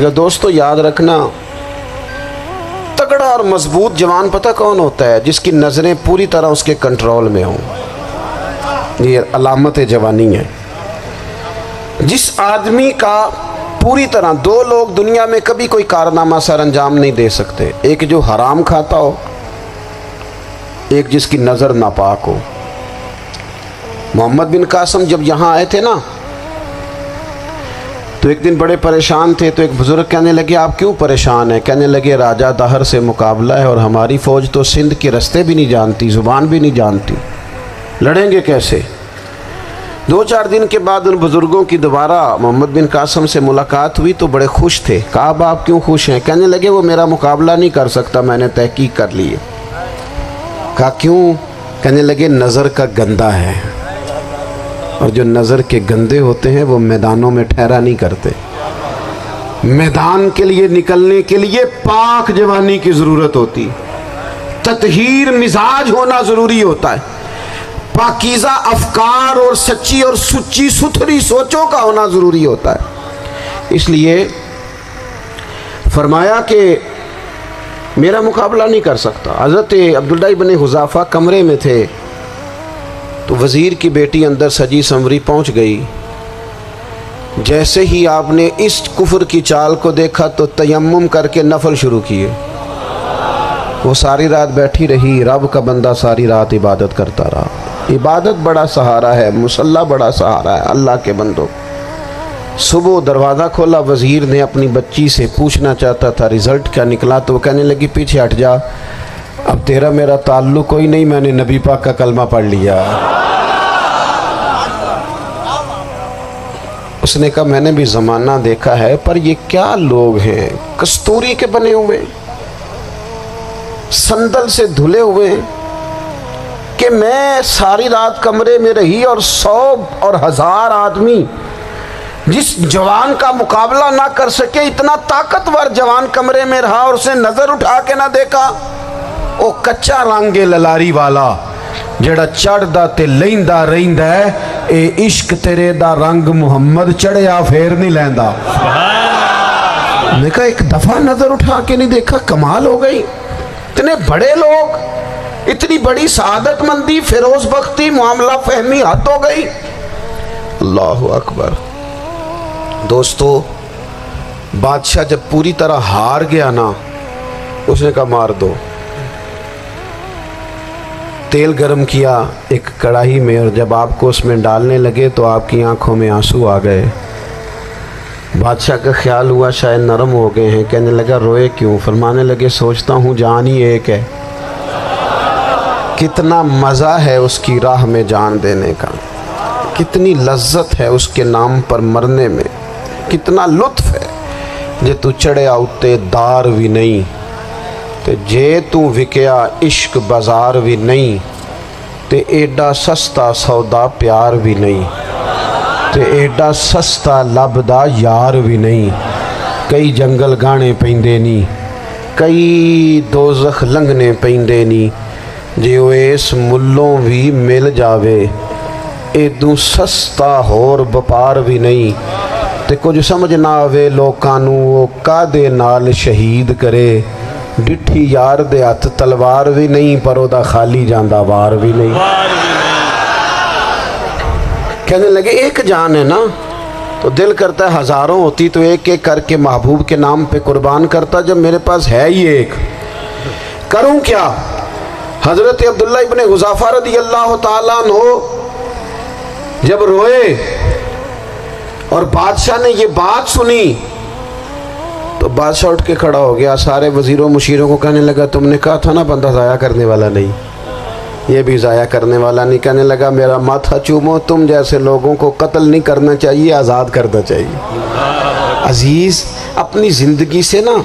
دوستو یاد رکھنا، تگڑا اور مضبوط جوان پتہ کون ہوتا ہے؟ جس کی نظریں پوری طرح اس کے کنٹرول میں ہوں۔ یہ علامت جوانی ہے۔ جس آدمی کا پوری طرح، دو لوگ دنیا میں کبھی کوئی کارنامہ سر انجام نہیں دے سکتے، ایک جو حرام کھاتا ہو، ایک جس کی نظر ناپاک ہو۔ محمد بن قاسم جب یہاں آئے تھے نا، تو ایک دن بڑے پریشان تھے، تو ایک بزرگ کہنے لگے آپ کیوں پریشان ہیں؟ کہنے لگے راجہ دہر سے مقابلہ ہے اور ہماری فوج تو سندھ کے رستے بھی نہیں جانتی، زبان بھی نہیں جانتی، لڑیں گے کیسے؟ 2-4 دن کے بعد ان بزرگوں کی دوبارہ محمد بن قاسم سے ملاقات ہوئی تو بڑے خوش تھے۔ کہا اب آپ کیوں خوش ہیں؟ کہنے لگے وہ میرا مقابلہ نہیں کر سکتا، میں نے تحقیق کر لی ہے۔ کہا کیوں؟ کہنے لگے نظر کا گندہ ہے، اور جو نظر کے گندے ہوتے ہیں وہ میدانوں میں ٹھہرا نہیں کرتے۔ میدان کے لیے نکلنے کے لیے پاک جوانی کی ضرورت ہوتی، تطہیر مزاج ہونا ضروری ہوتا ہے، پاکیزہ افکار اور سچی اور سچی ستھری سوچوں کا ہونا ضروری ہوتا ہے۔ اس لیے فرمایا کہ میرا مقابلہ نہیں کر سکتا۔ حضرت عبداللہ ابن حذافہ کمرے میں تھے، تو وزیر کی بیٹی اندر سجی سنوری پہنچ گئی۔ جیسے ہی آپ نے اس کفر کی چال کو دیکھا تو تیمم کر کے نفل شروع کیے۔ وہ ساری رات بیٹھی رہی، رب کا بندہ ساری رات عبادت کرتا رہا۔ عبادت بڑا سہارا ہے، مصلی بڑا سہارا ہے اللہ کے بندوں۔ صبح دروازہ کھولا، وزیر نے اپنی بچی سے پوچھنا چاہتا تھا رزلٹ کیا نکلا، تو وہ کہنے لگی پیچھے ہٹ جا، اب تیرا میرا تعلق کوئی نہیں، میں نے نبی پاک کا کلمہ پڑھ لیا۔ اس نے کہا میں نے بھی زمانہ دیکھا ہے، پر یہ کیا لوگ ہیں، کستوری کے بنے ہوئے، سندل سے دھلے ہوئے، کہ میں ساری رات کمرے میں رہی اور 100 اور 1000 آدمی جس جوان کا مقابلہ نہ کر سکے، اتنا طاقتور جوان کمرے میں رہا اور اسے نظر اٹھا کے نہ دیکھا۔ او کچا رنگ للاری والا جڑا چڑھدا تے لیندا رہندا ہے، اے عشق تیرے دا رنگ محمد چڑھیا پھر نہیں لیندا۔ میں کہا ایک دفعہ نظر اٹھا کے نہیں دیکھا، کمال ہو گئی۔ اتنے بڑے لوگ، اتنی بڑی سعادت مندی، فیروز بختی، معاملہ فہمی، حد ہو گئی۔ اللہ اکبر۔ دوستو بادشاہ جب پوری طرح ہار گیا نا، اس نے کہا مار دو۔ تیل گرم کیا ایک کڑاہی میں، اور جب آپ کو اس میں ڈالنے لگے تو آپ کی آنکھوں میں آنسو آ گئے۔ بادشاہ کا خیال ہوا شاید نرم ہو گئے ہیں، کہنے لگا روئے کیوں؟ فرمانے لگے سوچتا ہوں جان ہی ایک ہے، کتنا مزہ ہے اس کی راہ میں جان دینے کا، کتنی لذت ہے اس کے نام پر مرنے میں، کتنا لطف ہے۔ جے تو چڑھیا اتے دار بھی نہیں، تے جے تو وکیا عشق بازار بھی نہیں، تے ایڈا سستا سودا پیار بھی نہیں، تے ایڈا سستا لبدا یار بھی نہیں۔ کئی جنگل گانے پیندے نہیں، کئی دوزخ لنگنے پیندے نہیں، جے وہ اس ملوں بھی مل جاوے، ایدوں سستا ہور بپار بھی نہیں۔ تے کچھ سمجھ نہ آوے لوکاں نوں وہ کادے نال شہید کرے، ڈٹھی یار دے ہاتھ تلوار بھی نہیں، پر او دا خالی جاندہ وار بھی نہیں۔ کہنے لگے ایک جان ہے نا، تو دل کرتا ہے ہزاروں ہوتی تو ایک ایک کر کے محبوب کے نام پہ قربان کرتا، جب میرے پاس ہے ہی ایک، کروں کیا؟ حضرت عبداللہ ابن حذافہ رضی اللہ تعالیٰ عنہ جب روئے اور بادشاہ نے یہ بات سنی، تو بادشاہ اٹھ کے کھڑا ہو گیا، سارے وزیروں مشیروں کو کہنے لگا تم نے کہا تھا نا بندہ ضائع کرنے والا نہیں، یہ بھی ضائع کرنے والا نہیں۔ کہنے لگا میرا ماتھا چومو، تم جیسے لوگوں کو قتل نہیں کرنا چاہیے، آزاد کرنا چاہیے۔ عزیز اپنی زندگی سے نا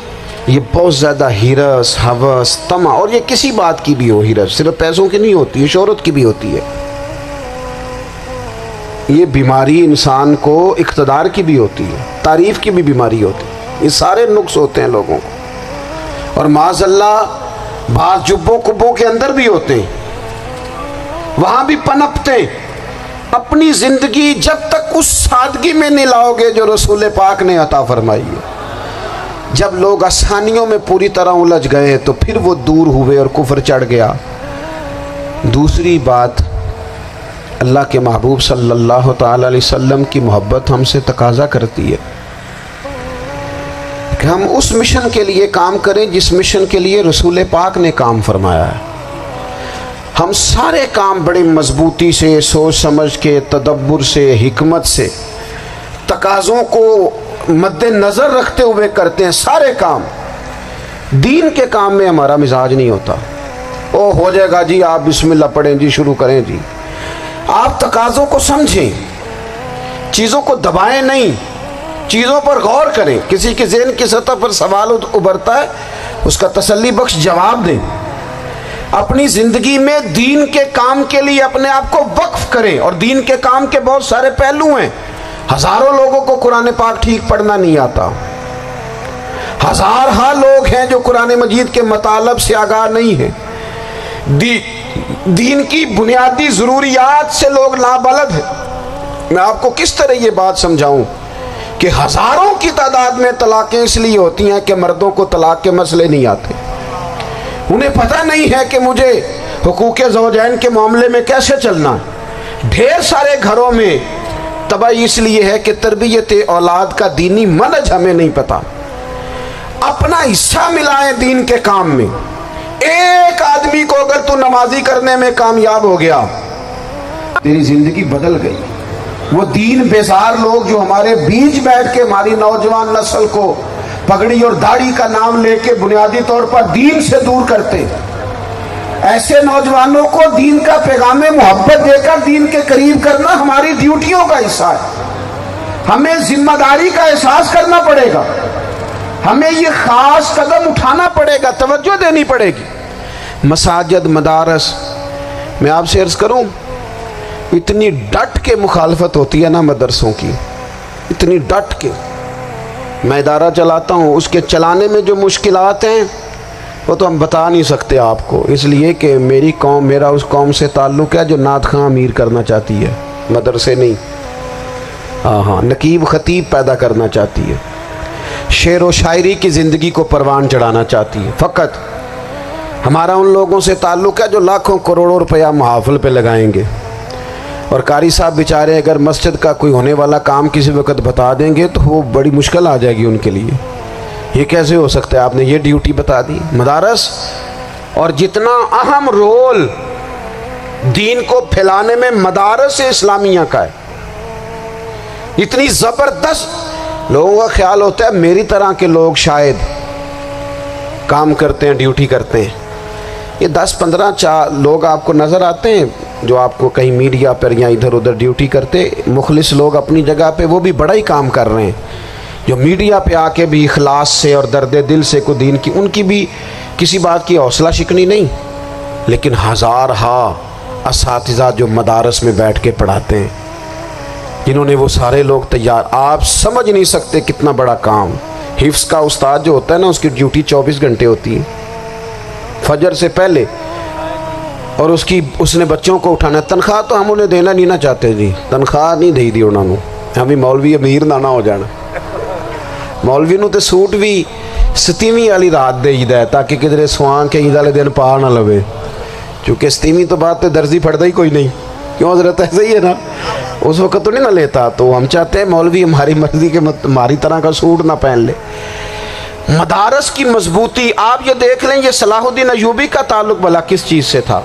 یہ بہت زیادہ ہرس، ہوس، طمع، اور یہ کسی بات کی بھی ہو، ہرس صرف پیسوں کی نہیں ہوتی ہے، شہرت کی بھی ہوتی ہے، یہ بیماری انسان کو اقتدار کی بھی ہوتی ہے، تعریف کی بھی بیماری ہوتی ہے، یہ سارے نقص ہوتے ہیں لوگوں کو، اور معاذ اللہ بعض جبوں کبوں کے اندر بھی ہوتے ہیں، وہاں بھی پنپتے ہیں۔ اپنی زندگی جب تک اس سادگی میں نہیں لاؤ گے جو رسول پاک نے عطا فرمائی ہے، جب لوگ آسانیوں میں پوری طرح الجھ گئے تو پھر وہ دور ہوئے اور کفر چڑھ گیا۔ دوسری بات، اللہ کے محبوب صلی اللہ تعالی علیہ وسلم کی محبت ہم سے تقاضا کرتی ہے کہ ہم اس مشن کے لیے کام کریں جس مشن کے لیے رسول پاک نے کام فرمایا ہے۔ ہم سارے کام بڑے مضبوطی سے، سوچ سمجھ کے، تدبر سے، حکمت سے، تقاضوں کو مد نظر رکھتے ہوئے کرتے ہیں سارے کام۔ دین کے کام میں ہمارا مزاج نہیں ہوتا، او ہو جائے گا جی، آپ بسم اللہ پڑھیں جی، شروع کریں جی۔ آپ تقاضوں کو سمجھیں، چیزوں کو دبائیں نہیں، چیزوں پر غور کریں۔ کسی کے ذہن کی سطح پر سوال ابھرتا ہے، اس کا تسلی بخش جواب دیں۔ اپنی زندگی میں دین کے کام کے لیے اپنے آپ کو وقف کریں، اور دین کے کام کے بہت سارے پہلو ہیں۔ ہزاروں لوگوں کو قرآن پاک ٹھیک پڑھنا نہیں آتا، ہزارہ لوگ ہیں جو قرآن مجید کے مطالب سے آگاہ نہیں ہیں، دین کی بنیادی ضروریات سے لوگ نابلد ہیں۔ میں آپ کو کس طرح یہ بات سمجھاؤں کہ ہزاروں کی تعداد میں طلاقیں اس لیے ہوتی ہیں کہ مردوں کو طلاق کے مسئلے نہیں آتے، انہیں پتہ نہیں ہے کہ مجھے حقوق زوجین کے معاملے میں کیسے چلنا ہے۔ ڈھیر سارے گھروں میں تباہی اس لیے ہے کہ تربیت اولاد کا دینی منہج ہمیں نہیں پتا۔ اپنا حصہ ملائیں دین کے کام میں۔ ایک آدمی کو اگر تو نمازی کرنے میں کامیاب ہو گیا، تیری زندگی بدل گئی۔ وہ دین بیزار لوگ جو ہمارے بیچ بیٹھ کے ہماری نوجوان نسل کو پگڑی اور داڑھی کا نام لے کے بنیادی طور پر دین سے دور کرتے، ایسے نوجوانوں کو دین کا پیغام محبت دے کر دین کے قریب کرنا ہماری ڈیوٹیوں کا حصہ ہے۔ ہمیں ذمہ داری کا احساس کرنا پڑے گا، ہمیں یہ خاص قدم اٹھانا پڑے گا، توجہ دینی پڑے گی۔ مساجد، مدارس، میں آپ سے عرض کروں، اتنی ڈٹ کے مخالفت ہوتی ہے نا مدرسوں کی، اتنی ڈٹ کے۔ میں ادارہ چلاتا ہوں، اس کے چلانے میں جو مشکلات ہیں وہ تو ہم بتا نہیں سکتے آپ کو، اس لیے کہ میری قوم، میرا اس قوم سے تعلق ہے جو نعت خواں امیر کرنا چاہتی ہے، مدرسے نہیں۔ ہاں، نقیب خطیب پیدا کرنا چاہتی ہے، شعر و شاعری کی زندگی کو پروان چڑھانا چاہتی ہے۔ فقط ہمارا ان لوگوں سے تعلق ہے جو لاکھوں کروڑوں روپیہ محافل پہ لگائیں گے، اور قاری صاحب بیچارے اگر مسجد کا کوئی ہونے والا کام کسی وقت بتا دیں گے تو وہ بڑی مشکل آ جائے گی ان کے لیے۔ یہ کیسے ہو سکتا ہے، آپ نے یہ ڈیوٹی بتا دی؟ مدارس اور جتنا اہم رول دین کو پھیلانے میں مدارس اسلامیہ کا ہے، اتنی زبردست، لوگوں کا خیال ہوتا ہے میری طرح کے لوگ شاید کام کرتے ہیں، ڈیوٹی کرتے ہیں۔ یہ 10-15 لوگ آپ کو نظر آتے ہیں جو آپ کو کہیں میڈیا پر یا ادھر ادھر ڈیوٹی کرتے، مخلص لوگ اپنی جگہ پہ، وہ بھی بڑا ہی کام کر رہے ہیں، جو میڈیا پہ آ کے بھی اخلاص سے اور درد دل سے کو دین کی، ان کی بھی کسی بات کی حوصلہ شکنی نہیں، لیکن ہزارہا اساتذہ جو مدارس میں بیٹھ کے پڑھاتے ہیں، جنہوں نے وہ سارے لوگ تیار، آپ سمجھ نہیں سکتے کتنا بڑا کام۔ حفظ کا استاد جو ہوتا ہے نا، اس کی ڈیوٹی 24 گھنٹے ہوتی ہے، فجر سے پہلے، اور اس نے بچوں کو اٹھانا ہے۔ تنخواہ تو ہم انہیں دینا نہیں نہ چاہتے جی، تنخواہ نہیں دے دی انہوں نے، ہمیں مولوی امیر نہ ہو جانا، مولوی نو تے سوٹ بھی 27ویں والی رات دے ہے تاکہ کدھر سوان کے عید والے دن پا نہ لوے، چونکہ 27ویں تو بعد تے درزی پھڑتا ہی کوئی نہیں، کیوں حضرت ایسے ہی ہے نا، اس وقت تو نہیں نہ لیتا، تو ہم چاہتے ہیں مولوی ہماری مرضی کے ہماری طرح کا سوٹ نہ پہن لے۔ مدارس کی مضبوطی آپ یہ دیکھ لیں، یہ صلاح الدین ایوبی کا تعلق بھلا کس چیز سے تھا؟